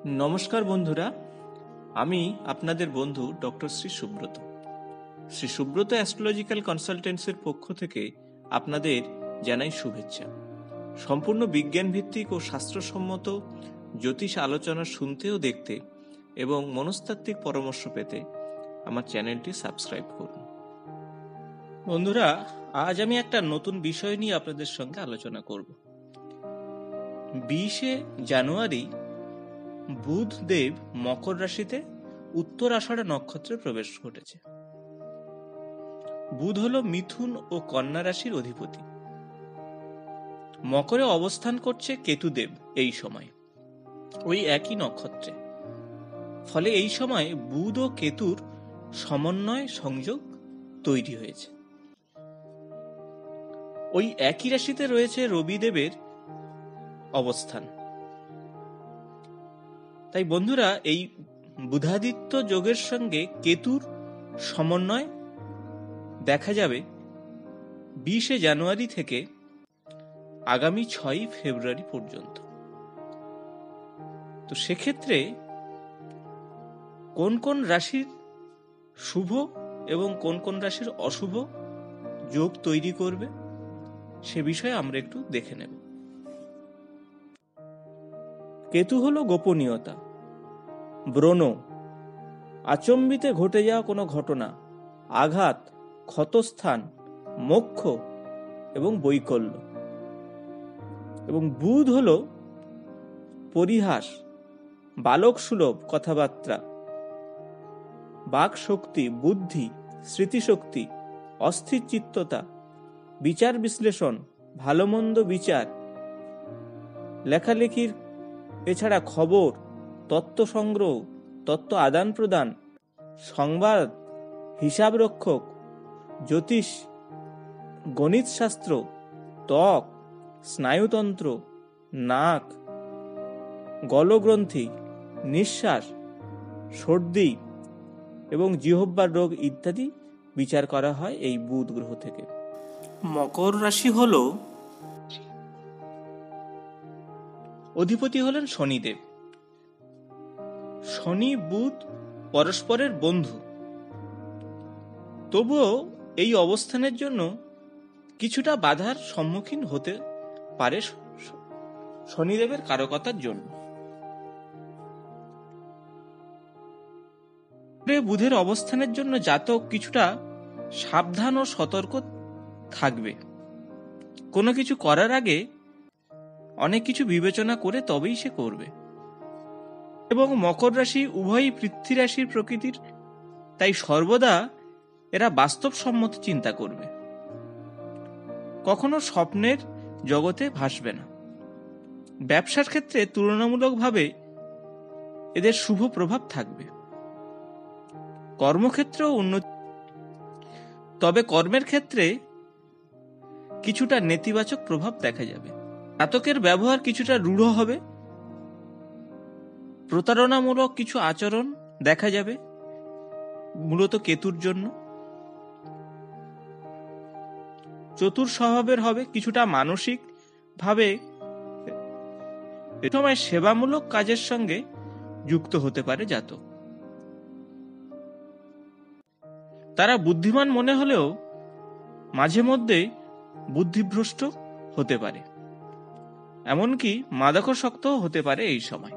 নমস্কার বন্ধুরা, আমি আপনাদের বন্ধু ডক্টর শ্রী সুব্রত। শ্রী সুব্রত অ্যাস্ট্রোলজিক্যাল কনসালটেন্সির পক্ষ থেকে আপনাদের জানাই শুভেচ্ছা। সম্পূর্ণ বিজ্ঞান ভিত্তিক ও শাস্ত্রসম্মত জ্যোতিষ আলোচনা শুনতে ও দেখতে এবং মনস্তাত্ত্বিক পরামর্শ পেতে আমার চ্যানেলটি সাবস্ক্রাইব করুন। বন্ধুরা, আজ আমি একটা নতুন বিষয় নিয়ে আপনাদের সঙ্গে আলোচনা করব। 20শে জানুয়ারি বুধ দেব মকর রাশিতে উত্তর আষাঢ় নক্ষত্রে প্রবেশ ঘটেছে। বুধ হল মিথুন ও কন্যা রাশির অধিপতি। মকরে অবস্থান করছে কেতুদেব এই সময়, ওই একই নক্ষত্রে। ফলে এই সময় বুধ ও কেতুর সমন্বয় সংযোগ তৈরি হয়েছে। ওই একই রাশিতে রয়েছে রবিদেবের অবস্থান। তাই বন্ধুরা, এই বুধাদিত্য যোগের সঙ্গে কেতুর সমন্বয় দেখা যাবে 20শে জানুয়ারি থেকে আগামী 6ই ফেব্রুয়ারি পর্যন্ত। তো সেক্ষেত্রে কোন কোন রাশির শুভ এবং কোন কোন রাশির অশুভ যোগ তৈরি করবে সে বিষয়ে আমরা একটু দেখে নেব। কেতু হলো গোপনীয়তা, ব্রণ, আচম্বিতে ঘটে যাওয়া কোনো ঘটনা, আঘাত, ক্ষতস্থান, মোক্ষ এবং বৈকল্য। এবং বুধ হলো পরিহাস, বালক সুলভ কথাবার্তা, বাক শক্তি, বুদ্ধি, স্মৃতিশক্তি, অস্থির চিত্ততা, বিচার বিশ্লেষণ, ভালো মন্দ বিচার, লেখালেখির, এছাড়া খবর, তত্ত্ব সংগ্রহ, তত্ত্ব আদান প্রদান, সংবাদ, হিসাব রক্ষক, জ্যোতিষ, গণিত শাস্ত্র, ত্বক, স্নায়ুতন্ত্র, নাক, গলগ্রন্থি, নিঃশ্বাস, সর্দি এবং জিহ্বার রোগ ইত্যাদি বিচার করা হয় এই বুধ গ্রহ থেকে। মকর রাশি হল, অধিপতি হলেন শনিদেব। শনি বুধ পরস্পরের বন্ধু, তবুও এই অবস্থানের জন্য কিছুটা বাধার সম্মুখীন হতে পারে শনিদেবের কারকতার জন্য। বুধের অবস্থানের জন্য জাতক কিছুটা সাবধান ও সতর্ক থাকবে। কোনো কিছু করার আগে অনেক কিছু বিবেচনা করে তবেই সে করবে। এবং মকর রাশি উভয়ই পৃথ্বী রাশির প্রকৃতির, তাই সর্বদা এরা বাস্তবসম্মত চিন্তা করবে, কখনো স্বপ্নের জগতে ভাসবে না। ব্যবসার ক্ষেত্রে তুলনামূলকভাবে এদের শুভ প্রভাব থাকবে। কর্মক্ষেত্রেও উন্নতি, তবে কর্মের ক্ষেত্রে কিছুটা নেতিবাচক প্রভাব দেখা যাবে। জাতকের ব্যবহার কিছুটা রূঢ় হবে, প্রতারণামূলক কিছু আচরণ দেখা যাবে, মূলত কেতুর জন্য। চতুর স্বভাবের হবে, কিছুটা মানসিক ভাবে এ সময় সেবামূলক কাজের সঙ্গে যুক্ত হতে পারে জাতক। তারা বুদ্ধিমান মনে হলেও মাঝে মধ্যে বুদ্ধিভ্রষ্ট হতে পারে, এমনকি মাদকাসক্তও হতে পারে এই সময়।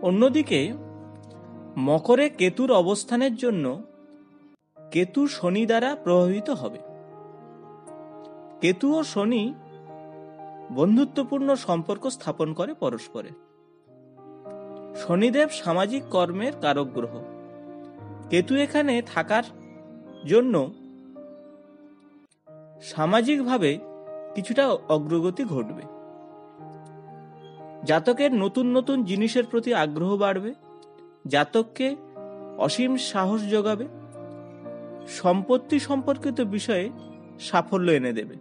অন্যদিকে মকরে কেতুর অবস্থানের জন্য কেতু শনি দ্বারা প্রভাবিত হবে। কেতু ও শনি বন্ধুত্বপূর্ণ সম্পর্ক স্থাপন করে পরস্পরে। শনিদেব সামাজিক কর্মের কারক গ্রহ। কেতু এখানে থাকার জন্য সামাজিকভাবে কিছুটা অগ্রগতি ঘটবে। জাতকের নতুন নতুন জিনিসের প্রতি আগ্রহ বাড়বে, জাতককে অসীম সাহস যোগাবে, সম্পত্তি সম্পর্কিত বিষয়ে সাফল্য এনে দেবে।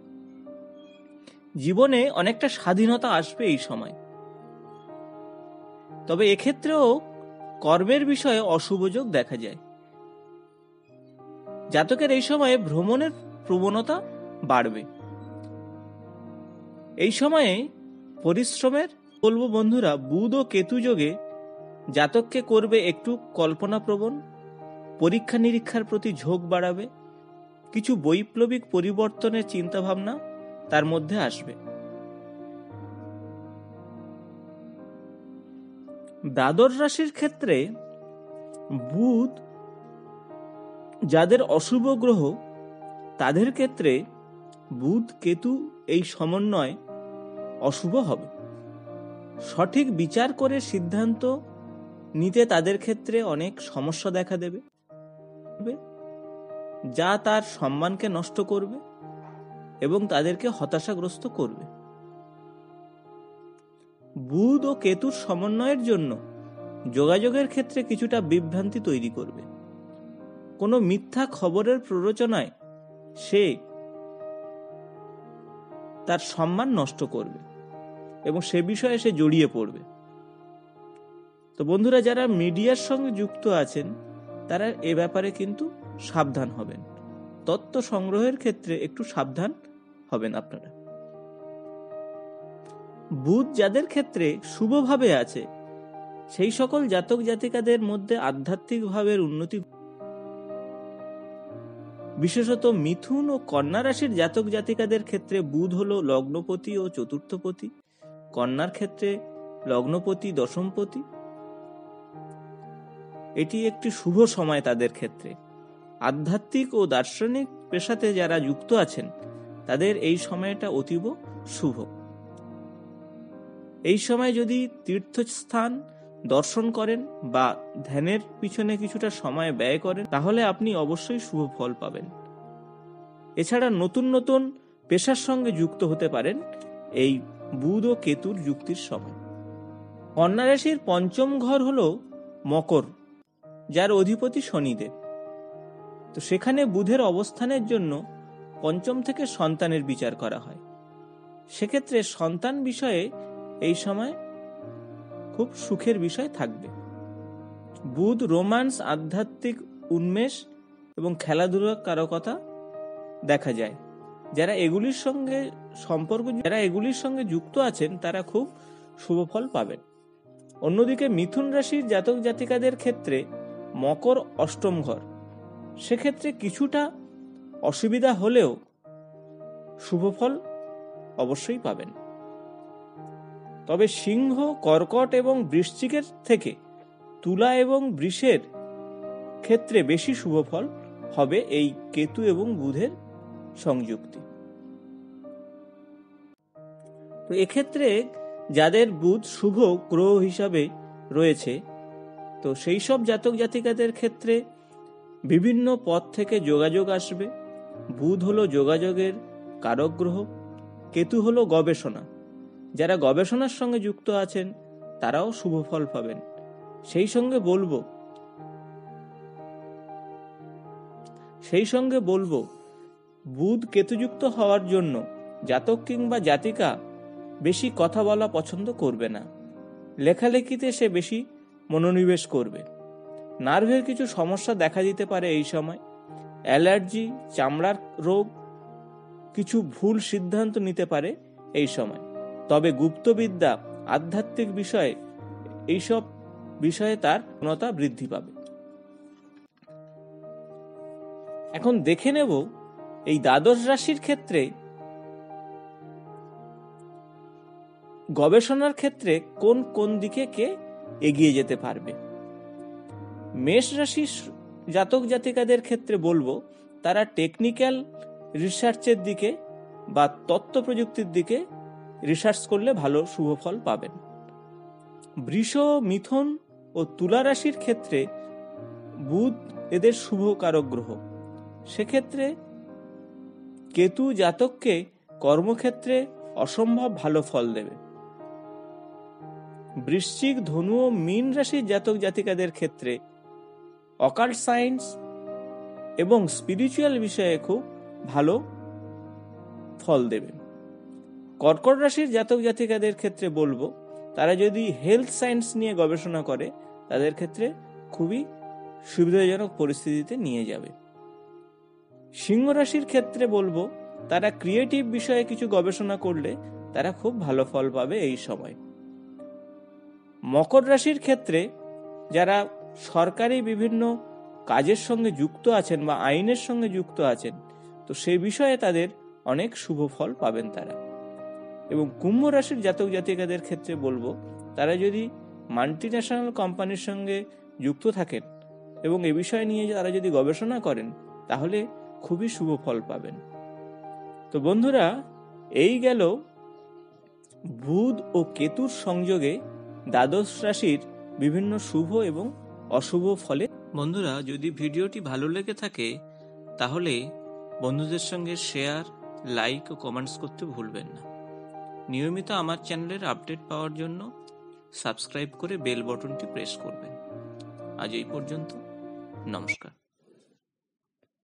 জীবনে অনেকটা স্বাধীনতা আসবে এই সময়। তবে এক্ষেত্রেও কর্মের বিষয়ে অশুভ যোগ দেখা যায়। জাতকের এই সময়ে ভ্রমণের প্রবণতা বাড়বে। এই সময়ে পরিশ্রমের বলবো বন্ধুরা, বুধ ও কেতু যোগে জাতককে করবে একটু কল্পনাপ্রবণ, পরীক্ষা নিরীক্ষার প্রতি ঝোঁক বাড়াবে, কিছু বৈপ্লবিক পরিবর্তনের চিন্তাভাবনা তার মধ্যে আসবে। দ্বাদশ রাশির ক্ষেত্রে বুধ যাদের অশুভ গ্রহ, তাদের ক্ষেত্রে বুধ কেতু এই সমন্বয় অশুভ হবে। সঠিক বিচার করে সিদ্ধান্ত নিতে তাদের ক্ষেত্রে অনেক সমস্যা দেখা দেবে, যা তার সম্মানকে নষ্ট করবে এবং তাদেরকে হতাশাগ্রস্ত করবে। বুধ ও কেতুর সমন্বয়ের জন্য যোগাযোগের ক্ষেত্রে কিছুটা বিভ্রান্তি তৈরি করবে। কোনো মিথ্যা খবরের প্ররোচনায় সে তার সম্মান নষ্ট করবে এবং সে বিষয়ে সে জড়িয়ে পড়বে। তো বন্ধুরা, যারা মিডিয়ার সঙ্গে যুক্ত আছেন তারা এ ব্যাপারে কিন্তু সাবধান হবেন। তথ্য সংগ্রহের ক্ষেত্রে একটু সাবধান হবেন আপনারা। বুধ যাদের ক্ষেত্রে শুভভাবে আছে, সেই সকল জাতক জাতিকাদের মধ্যে আধ্যাত্মিক ভাবের উন্নতি, বিশেষত মিথুন ও কন্যা রাশির জাতক জাতিকাদের ক্ষেত্রে বুধ হলো লগ্নপতি ও চতুর্থপতি, কন্যার ক্ষেত্রে লগ্নপতি দশমপতি। এটি একটি শুভ সময় তাদের ক্ষেত্রে। আধ্যাত্মিক ও দার্শনিক পেশাতে যারা যুক্ত আছেন তাদের এই সময়টা অতীব শুভ। এই সময় যদি তীর্থস্থান দর্শন করেন বা ধ্যানের পিছনে কিছুটা সময় ব্যয় করেন, তাহলে আপনি অবশ্যই শুভ ফল পাবেন। এছাড়া নতুন নতুন পেশার সঙ্গে যুক্ত হতে পারেন এই বুধ ও কেতুর যুক্তির সময়। কন্যা রাশির পঞ্চম ঘর হলো মকর, যার অধিপতি শনিদেব। তো সেখানে বুধের অবস্থানের জন্য পঞ্চম থেকে সন্তানের বিচার করা হয়। সেক্ষেত্রে সন্তান বিষয়ে এই সময় খুব সুখের বিষয় থাকবে। বুধ রোমান্স, আধ্যাত্মিক উন্মেষ এবং খেলাধুলার কারকতা দেখা যায়। যারা এগুলির সঙ্গে যুক্ত আছেন তারা খুব শুভ ফল পাবেন। অন্যদিকে মিথুন রাশির জাতক জাতিকাদের ক্ষেত্রে মকর অষ্টম ঘর, সেক্ষেত্রে কিছুটা অসুবিধা হলেও শুভ ফল অবশ্যই পাবেন। তবে সিংহ, কর্কট এবং বৃশ্চিকের থেকে তুলা এবং বৃষের ক্ষেত্রে বেশি শুভ ফল হবে এই কেতু এবং বুধের সংযুক্তি। তো এক্ষেত্রে যাদের বুধ শুভ গ্রহ হিসাবে রয়েছে, তো সেই সব জাতক জাতিকাদের ক্ষেত্রে বিভিন্ন পথ থেকে যোগাযোগ আসবে। বুধ হলো যোগাযোগের কারক গ্রহ, কেতু হলো গবেষণা। যারা গবেষণার সঙ্গে যুক্ত আছেন তারাও শুভ ফল পাবেন। সেই সঙ্গে বলবো বুধ কেতুযুক্ত হওয়ার জন্য জাতক কিংবা জাতিকা বেশি কথা বলা পছন্দ করবে না। লেখালেখিতে সে বেশি মনোনিবেশ করবে। নার্ভের কিছু সমস্যা দেখা দিতে পারে এই সময়। অ্যালার্জি, চামড়ার রোগ, কিছু ভুল সিদ্ধান্ত নিতে পারে এই সময়। তবে গুপ্তবিদ্যা, আধ্যাত্মিক বিষয়ে এইসব বিষয়ে তার প্রবণতা বৃদ্ধি পাবে। এখন দেখে নেব এই দ্বাদশ রাশির ক্ষেত্রে গবেষণার ক্ষেত্রে কোন কোন দিকে কে এগিয়ে যেতে পারবে। মেষ রাশির জাতক জাতিকাদের ক্ষেত্রে বলবো তারা টেকনিক্যাল রিসার্চের দিকে বা তথ্য প্রযুক্তির দিকে রিসার্চ করলে ভালো শুভ ফল পাবেন। বৃষ, মিথুন ও তুলা রাশির ক্ষেত্রে বুধ এদের শুভ কারক গ্রহ, সেক্ষেত্রে কেতু জাতককে কর্মক্ষেত্রে অসম্ভব ভালো ফল দেবে। বৃশ্চিক, ধনু ও মীন রাশির জাতক জাতিকাদের ক্ষেত্রে অকাল্ট সায়েন্স এবং স্পিরিচুয়াল বিষয়ে খুব ভালো ফল দেবে। কর্কট রাশির জাতক জাতিকাদের ক্ষেত্রে বলবো তারা যদি হেলথ সায়েন্স নিয়ে গবেষণা করে তাদের ক্ষেত্রে খুবই সুবিধাজনক পরিস্থিতিতে নিয়ে যাবে। সিংহ রাশির ক্ষেত্রে বলবো তারা ক্রিয়েটিভ বিষয়ে কিছু গবেষণা করলে তারা খুব ভালো ফল পাবে এই সময়। মকর রাশির ক্ষেত্রে যারা সরকারি বিভিন্ন কাজের সঙ্গে যুক্ত আছেন বা আইনের সঙ্গে যুক্ত আছেন, তো সেই বিষয়ে তাদের অনেক শুভ ফল পাবেন তারা। এবং কুম্ভ রাশির জাতক জাতিকাদের ক্ষেত্রে বলবো, তারা যদি মাল্টিন্যাশনাল কোম্পানির সঙ্গে যুক্ত থাকেন এবং এ বিষয় নিয়ে তারা যদি গবেষণা করেন, তাহলে খুবই শুভ ফল পাবেন। তো বন্ধুরা, এই গেল বুধ ও কেতুর সংযোগে দ্বাদশ রাশির বিভিন্ন শুভ এবং অশুভ ফলে। বন্ধুরা, যদি ভিডিওটি ভালো লেগে থাকে তাহলে বন্ধুদের সঙ্গে শেয়ার, লাইক ও কমেন্টস করতে ভুলবেন না। নিয়মিত আমার চ্যানেলের আপডেট পাওয়ার জন্য সাবস্ক্রাইব করে বেল বটনটি প্রেস করবেন। আজ এই পর্যন্ত, নমস্কার।